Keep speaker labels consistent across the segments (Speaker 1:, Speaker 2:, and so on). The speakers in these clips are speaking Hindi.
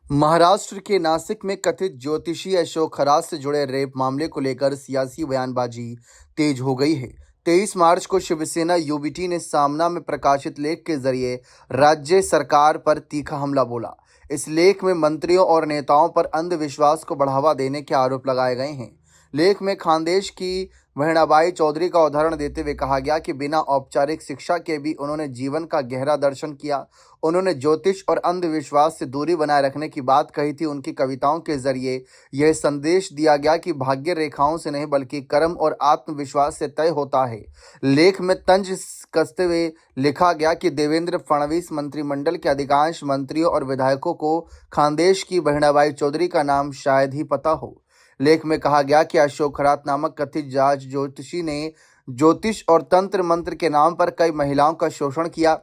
Speaker 1: महाराष्ट्र के नासिक में कथित ज्योतिषी अशोक खरात से जुड़े रेप मामले को लेकर सियासी बयानबाजी तेज हो गई है। 23 मार्च को शिवसेना यूबीटी ने सामना में प्रकाशित लेख के जरिए राज्य सरकार पर तीखा हमला बोला। इस लेख में मंत्रियों और नेताओं पर अंधविश्वास को बढ़ावा देने के आरोप लगाए गए हैं। लेख में खानदेश की बहनाबाई चौधरी का उदाहरण देते हुए कहा गया कि बिना औपचारिक शिक्षा के भी उन्होंने जीवन का गहरा दर्शन किया। उन्होंने ज्योतिष और अंधविश्वास से दूरी बनाए रखने की बात कही थी। उनकी कविताओं के जरिए यह संदेश दिया गया कि भाग्य रेखाओं से नहीं बल्कि कर्म और आत्मविश्वास से तय होता है। लेख में तंज कसते हुए लिखा गया कि देवेंद्र फडणवीस मंत्रिमंडल के अधिकांश मंत्रियों और विधायकों को खानदेश की बहनाबाई चौधरी का नाम शायद ही पता हो। लेख में कहा गया कि अशोक खरात नामक कथित जाट ज्योतिषी ने ज्योतिष और तंत्र मंत्र के नाम पर कई महिलाओं का शोषण किया।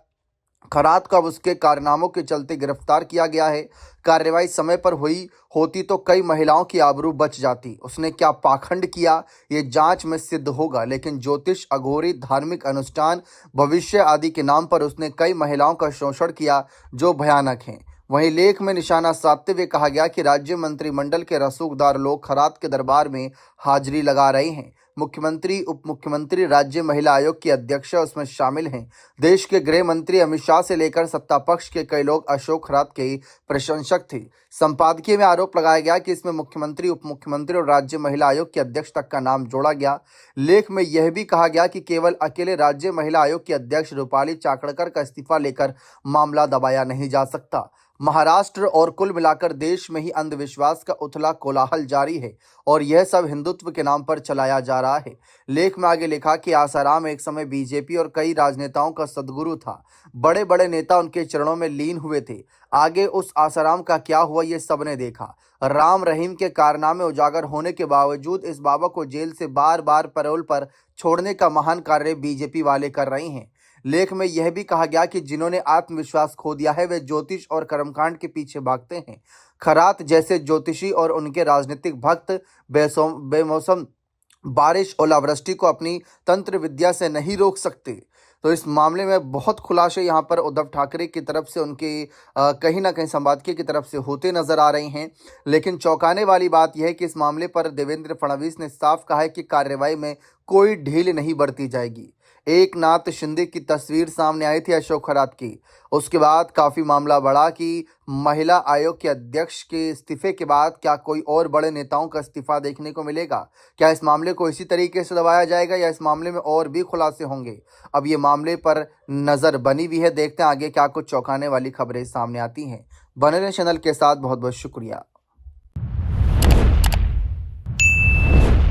Speaker 1: खरात को अब उसके कारनामों के चलते गिरफ्तार किया गया है। कार्रवाई समय पर हुई होती तो कई महिलाओं की आबरू बच जाती। उसने क्या पाखंड किया ये जांच में सिद्ध होगा, लेकिन ज्योतिष, अघोरी, धार्मिक अनुष्ठान, भविष्य आदि के नाम पर उसने कई महिलाओं का शोषण किया जो भयानक है। वहीं लेख में निशाना साधते हुए कहा गया कि राज्य मंत्रिमंडल के रसूखदार लोग खरात के दरबार में हाजिरी लगा रहे हैं। मुख्यमंत्री, उप मुख्यमंत्री, राज्य महिला आयोग की अध्यक्ष उसमें शामिल हैं। देश के गृह मंत्री अमित शाह से लेकर सत्ता पक्ष के कई लोग अशोक खरात के प्रशंसक थे। संपादकीय में आरोप लगाया गया कि इसमें मुख्यमंत्री, उप मुख्यमंत्री और राज्य महिला आयोग के अध्यक्ष तक का नाम जोड़ा गया। लेख में यह भी कहा गया कि केवल अकेले राज्य महिला आयोग की अध्यक्ष रूपाली चाकणकर का इस्तीफा लेकर मामला दबाया नहीं जा सकता। महाराष्ट्र और कुल मिलाकर देश में ही अंधविश्वास का उथला कोलाहल जारी है और यह सब हिंदुत्व के नाम पर चलाया जा रहा है। लेख में आगे लिखा कि आसाराम एक समय बीजेपी और कई राजनेताओं का सदगुरु था। बड़े बड़े नेता उनके चरणों में लीन हुए थे। आगे उस आसाराम का क्या हुआ ये सबने देखा। राम रहीम के कारनामे उजागर होने के बावजूद इस बाबा को जेल से बार बार पैरोल पर छोड़ने का महान कार्य बीजेपी वाले कर रहे हैं। लेख में यह भी कहा गया कि जिन्होंने आत्मविश्वास खो दिया है वे ज्योतिष और कर्मकांड के पीछे भागते हैं। खरात जैसे ज्योतिषी और उनके राजनीतिक भक्त बेमौसम बारिश, ओलावृष्टि को अपनी तंत्र विद्या से नहीं रोक सकते। तो इस मामले में बहुत खुलासे यहाँ पर उद्धव ठाकरे की तरफ से, उनके कहीं ना कहीं संपादकीय की तरफ से होते नजर आ रहे हैं। लेकिन चौंकाने वाली बात यह है कि इस मामले पर देवेंद्र फडणवीस ने साफ कहा है कि कार्रवाई में कोई ढील नहीं बरती जाएगी। एक नाथ शिंदे की तस्वीर सामने आई थी अशोक खरात की। उसके बाद काफी मामला बढ़ा कि महिला आयोग के अध्यक्ष के इस्तीफे के बाद क्या कोई और बड़े नेताओं का इस्तीफा देखने को मिलेगा? क्या इस मामले को इसी तरीके से दबाया जाएगा या इस मामले में और भी खुलासे होंगे? अब ये मामले पर नजर बनी हुई है। देखते हैं आगे क्या कुछ चौंकाने वाली खबरें सामने आती हैं। बने रहें चैनल के साथ। बहुत बहुत शुक्रिया।